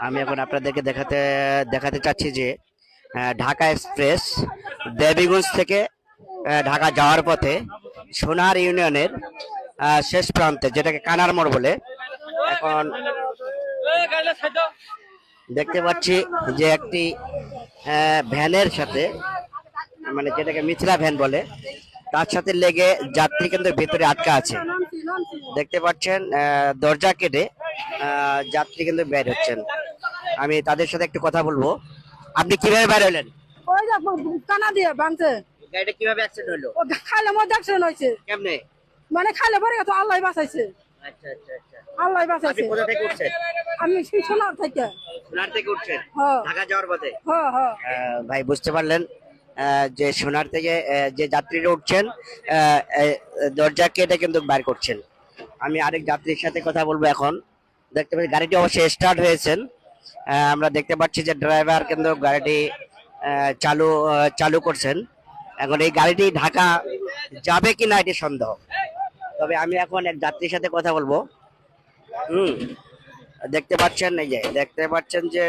আমি এখন আপনাদেরকে দেখাতে চাচ্ছি যে ঢাকা এক্সপ্রেস দেবীগঞ্জ থেকে ঢাকা যাওয়ার পথে সোনার ইউনিয়নের শেষ প্রান্তে, যেটাকে কানার মোড় বলে। এখন দেখতে পাচ্ছি যে একটি ভ্যানের সাথে, মানে যেটাকে মিথিলা ভ্যান বলে, তার সাথে লেগে যাত্রী কিন্তু ভেতরে আটকা আছে। দেখতে পাচ্ছেন দরজা কেটে যাত্রী কিন্তু বের হচ্ছেন। আমি তাদের সাথে একটু কথা বলবো। আপনি কিভাবে বের হলেন? ওই যে কানা দিয়ে ভাঙছে। গাড়িটা কিভাবে অ্যাক্সিডেন্ট হলো? ও খালে মধ্যে অ্যাক্সিডেন্ট হয়েছে। কেমনে? মানে খালে পরে গেছে, আল্লাহ বাঁচাইছে। আচ্ছা আচ্ছা আচ্ছা। আল্লাহ আপনি বাঁচাইছে। কোথা থেকে উঠছেন? আমি সোনার থেকে। সোনার থেকে উঠছেন হ্যাঁ ঢাকা যাওয়ার পথে? হ্যাঁ হ্যাঁ। ভাই বুঝতে পারলেন যে সোনার থেকে যে যাত্রীরা উঠছেন দরজা কেটে কিন্তু বাইর করছেন। আমি আরেক যাত্রীর সাথে কথা বলবো এখন। দেখতে পাচ্ছি গাড়িটি অবশ্যই স্টার্ট হয়েছেন। আমরা দেখতে পাচ্ছি যে ড্রাইভার কিন্তু গাড়িটি চালু করছেন। এখন এই গাড়িটি ঢাকা যাবে কিনা এটি সন্দেহ। তবে আমি এখন এক যাত্রীর সাথে কথা বলবো। দেখতে পাচ্ছেন, এই যে দেখতে পাচ্ছেন যে